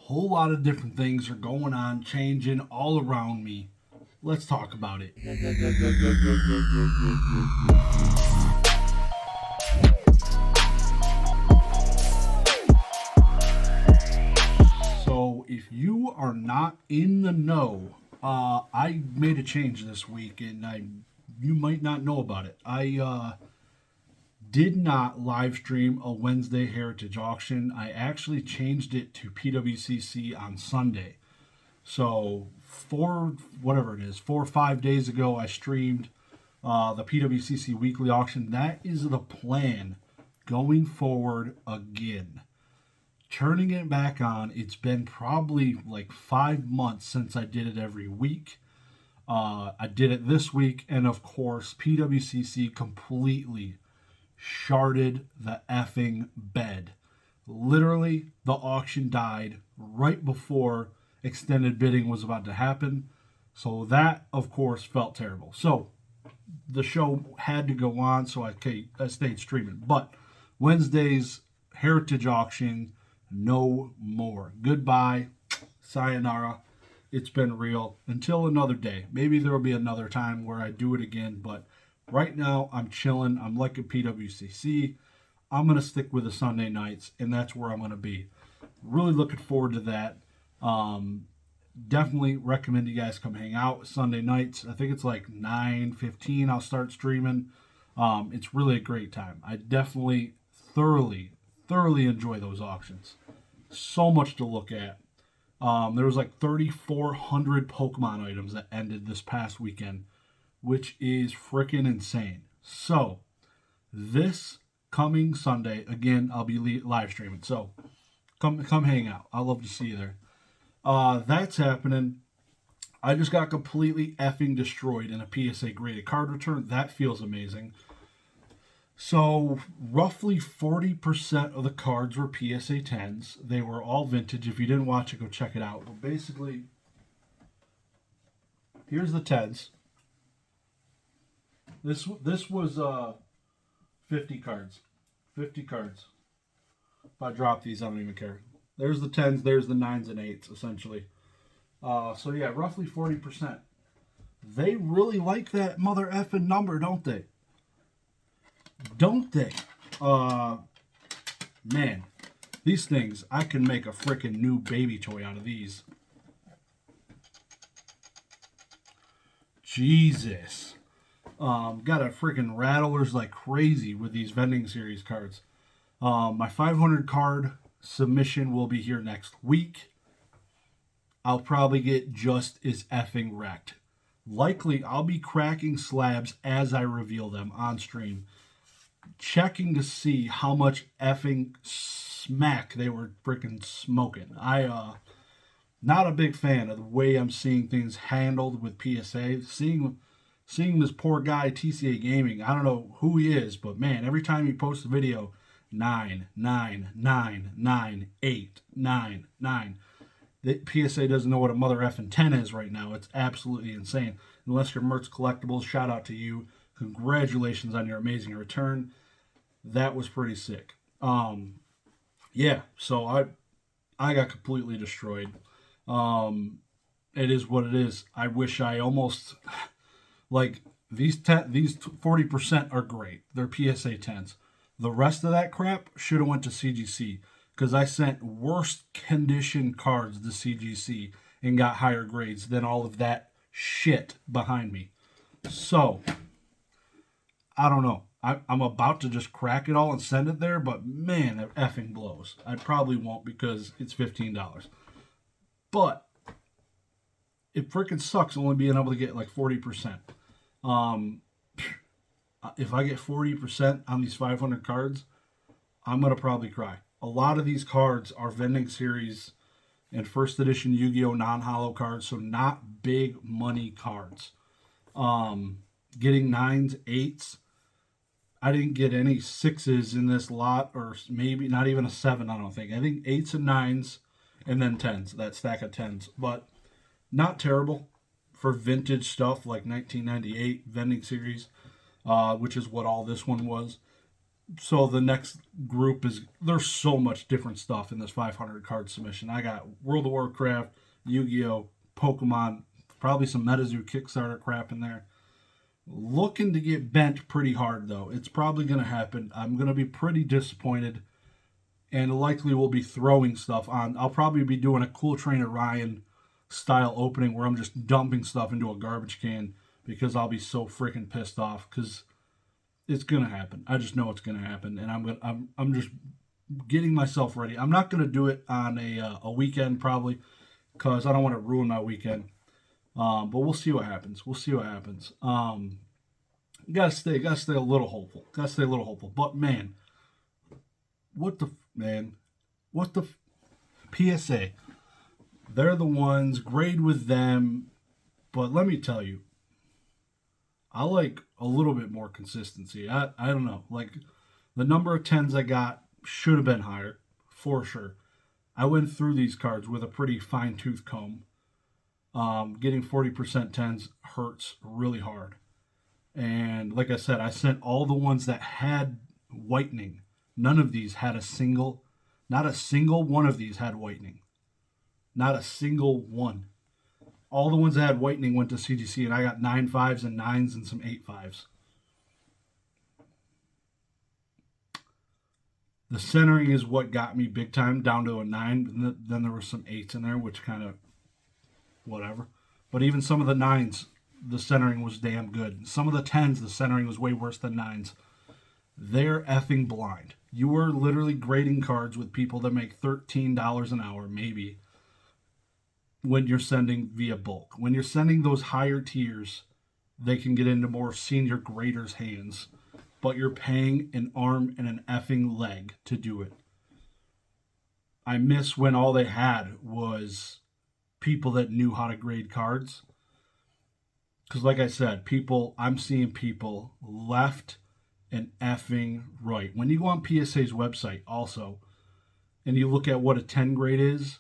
whole lot of different things are going on, changing all around me. Let's talk about it. So, if you are not in the know, I made a change this week, and you might not know about it. I did not live stream a Wednesday Heritage auction. I actually changed it to PWCC on Sunday. So 4 or 5 days ago, I streamed the PWCC weekly auction. That is the plan going forward again. Turning it back on, it's been probably like 5 months since I did it every week. I did it this week, and of course, PWCC completely sharded the effing bed. Literally, the auction died right before extended bidding was about to happen. So that, of course, felt terrible. So the show had to go on, so I stayed streaming. But Wednesday's Heritage auction, no more. Goodbye. Sayonara. It's been real. Until another day. Maybe there will be another time where I do it again, but right now, I'm chilling. I'm liking PWCC. I'm going to stick with the Sunday nights, and that's where I'm going to be. Really looking forward to that. Definitely recommend you guys come hang out Sunday nights. I think it's like 9:15 I'll start streaming. It's really a great time. I definitely thoroughly enjoy those auctions. So much to look at. There was like 3,400 Pokemon items that ended this past weekend, which is freaking insane. So, this coming Sunday, again, I'll be live streaming. So, come hang out. I'd love to see you there. That's happening. I just got completely effing destroyed in a PSA graded card return. That feels amazing. So, roughly 40% of the cards were PSA 10s. They were all vintage. If you didn't watch it, go check it out. But basically, here's the 10s. This was 50 cards. 50 cards. If I drop these, I don't even care. There's the 10s, there's the 9s and 8s, essentially. So yeah, roughly 40%. They really like that mother effing number, don't they? Don't they? Man, these things, I can make a freaking new baby toy out of these. Jesus. Got a freaking rattlers like crazy with these vending series cards. My 500 card submission will be here next week. I'll probably get just as effing wrecked. Likely, I'll be cracking slabs as I reveal them on stream, checking to see how much effing smack they were freaking smoking. Not a big fan of the way I'm seeing things handled with PSA. Seeing this poor guy, TCA Gaming, I don't know who he is, but man, every time he posts a video, 9, 9, 9, 9, 8, 9, 9. The PSA doesn't know what a mother effing 10 is right now. It's absolutely insane. Unless you're Mertz Collectibles, shout out to you. Congratulations on your amazing return. That was pretty sick. Yeah, so I got completely destroyed. It is what it is. I wish I almost... Like, these 40% are great. They're PSA 10s. The rest of that crap should have went to CGC, because I sent worst condition cards to CGC and got higher grades than all of that shit behind me. So, I don't know. I'm about to just crack it all and send it there, but man, it effing blows. I probably won't because it's $15. But it freaking sucks only being able to get like 40%. If I get 40% on these 500 cards, I'm going to probably cry. A lot of these cards are vending series and first edition Yu-Gi-Oh! Non-holo cards, so not big money cards. Getting 9s, 8s. I didn't get any 6s in this lot, or maybe not even a 7, I don't think. I think 8s and 9s, and then 10s, that stack of 10s. But not terrible for vintage stuff like 1998 vending series, which is what all this one was. So the next group is, there's so much different stuff in this 500 card submission. I got World of Warcraft, Yu-Gi-Oh, Pokemon, probably some MetaZoo Kickstarter crap in there. Looking to get bent pretty hard though. It's probably going to happen. I'm going to be pretty disappointed, and likely will be throwing stuff on. I'll probably be doing a Cool Trainer Ryan style opening where I'm just dumping stuff into a garbage can because I'll be so freaking pissed off, because it's gonna happen. I just know it's gonna happen, and I'm just getting myself ready. I'm not gonna do it on a weekend probably, because I don't want to ruin my weekend. But we'll see what happens. We'll see what happens. Gotta stay a little hopeful. Gotta stay a little hopeful. But man, what the PSA? They're the ones. Grade with them. But let me tell you, I like a little bit more consistency. I don't know. Like, the number of 10s I got should have been higher, for sure. I went through these cards with a pretty fine-tooth comb. Getting 40% 10s hurts really hard. And like I said, I sent all the ones that had whitening. None of these had not a single one of these had whitening. Not a single one. All the ones that had whitening went to CGC, and I got 9 5s and 9s and some 8 5s. The centering is what got me big time, down to a 9. And then there were some 8s in there, which kind of whatever. But even some of the 9s, the centering was damn good. Some of the 10s, the centering was way worse than 9s. They're effing blind. You are literally grading cards with people that make $13 an hour, maybe, when you're sending via bulk. When you're sending those higher tiers, they can get into more senior graders' hands, but you're paying an arm and an effing leg to do it. I miss when all they had was people that knew how to grade cards. Because like I said, I'm seeing people left and effing right. When you go on PSA's website also, and you look at what a 10 grade is,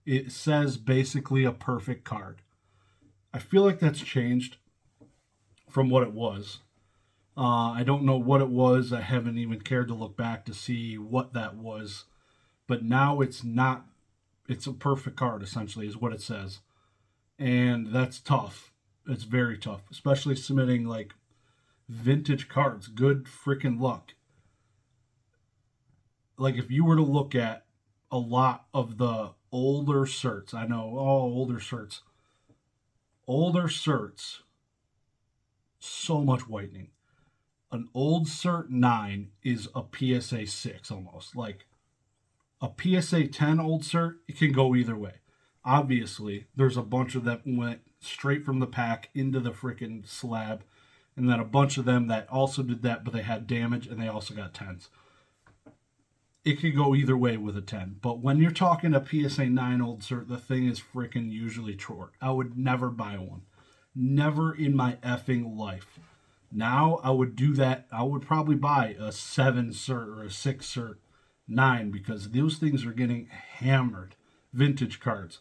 it says basically a perfect card. I feel like that's changed from what it was. I don't know what it was. I haven't even cared to look back to see what that was. But now it's not. It's a perfect card, essentially, is what it says. And that's tough. It's very tough. Especially submitting, like, vintage cards. Good freaking luck. Like, if you were to look at a lot of the older certs. I know, older certs. Older certs, so much whitening. An old cert 9 is a PSA 6 almost. Like, a PSA 10 old cert, it can go either way. Obviously, there's a bunch of them went straight from the pack into the freaking slab, and then a bunch of them that also did that, but they had damage, and they also got 10s. It could go either way with a 10. But when you're talking a PSA 9 old cert, the thing is freaking usually short. I would never buy one. Never in my effing life. Now, I would do that. I would probably buy a 7 cert or a 6 cert 9, because those things are getting hammered. Vintage cards.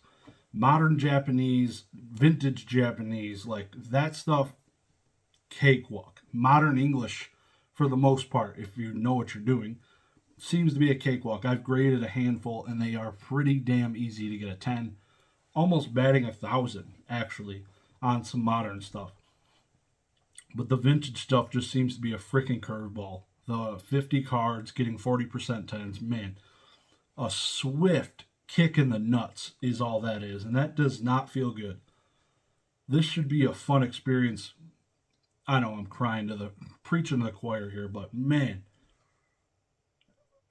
Modern Japanese, vintage Japanese, like that stuff, cakewalk. Modern English, for the most part, if you know what you're doing, seems to be a cakewalk. I've graded a handful, and they are pretty damn easy to get a 10. Almost batting 1,000, actually, on some modern stuff. But the vintage stuff just seems to be a freaking curveball. The 50 cards getting 40% 10s, man, a swift kick in the nuts is all that is, and that does not feel good. This should be a fun experience. I know I'm preaching to the choir here, but man,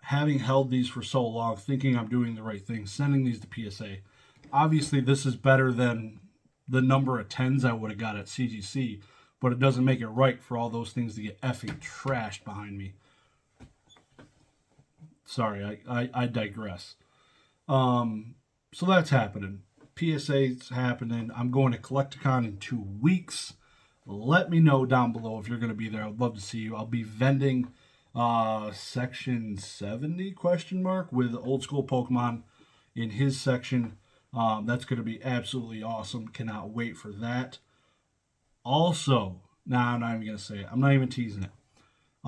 having held these for so long, thinking I'm doing the right thing, sending these to PSA, obviously this is better than the number of 10s I would have got at CGC, but it doesn't make it right for all those things to get effing trashed behind me. Sorry, I digress. So that's happening. PSA's happening. I'm going to Collecticon in 2 weeks. Let me know down below if you're going to be there. I'd love to see you. I'll be vending section 70 with Old School Pokemon in his section. That's going to be absolutely awesome. Cannot wait for that. Also, I'm not even going to say it. I'm not even teasing it.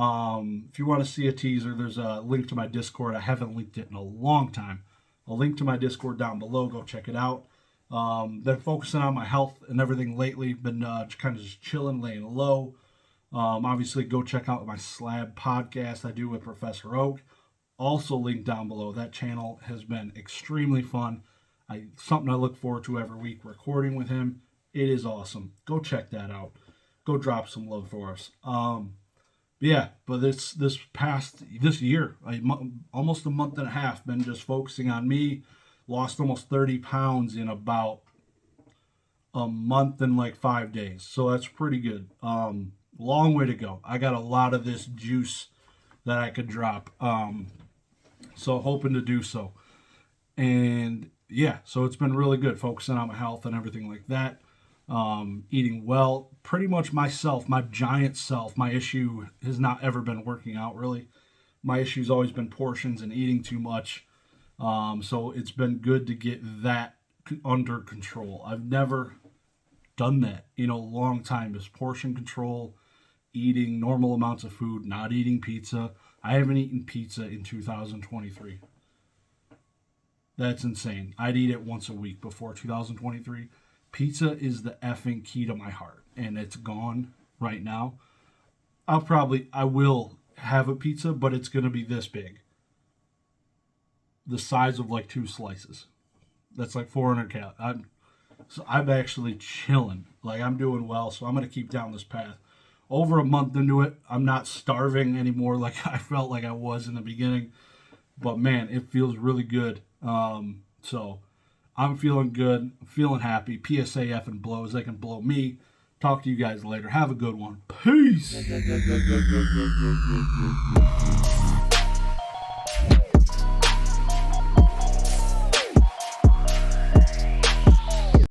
If you want to see a teaser, there's a link to my Discord. I haven't linked it in a long time. I'll link to my Discord down below. Go check it out. Been focusing on my health and everything lately. Been kind of just chilling, laying low. Obviously, go check out my Slabbed Podcast I do with Professor Oak. Also linked down below. That channel has been extremely fun. Something I look forward to every week, recording with him. It is awesome. Go check that out. Go drop some love for us. But this year, almost a month and a half, been just focusing on me. Lost almost 30 pounds in about a month and like 5 days. So that's pretty good. Long way to go. I got a lot of this juice that I could drop. So hoping to do so. And yeah, so it's been really good focusing on my health and everything like that. Eating well, pretty much myself, my giant self. My issue has not ever been working out really. My issue's always been portions and eating too much. So it's been good to get that under control. I've never done that in a long time. Is portion control, eating normal amounts of food, not eating pizza. I haven't eaten pizza in 2023. That's insane. I'd eat it once a week before 2023. Pizza is the effing key to my heart, and it's gone right now. I will have a pizza, but it's going to be this big. The size of like 2 slices. That's like 400 calories. I'm actually chilling. Like, I'm doing well, so I'm going to keep down this path. Over a month into it, I'm not starving anymore like I felt like I was in the beginning. But man, it feels really good. So I'm feeling good. I'm feeling happy. PSA effing blows. They can blow me. Talk to you guys later. Have a good one. Peace.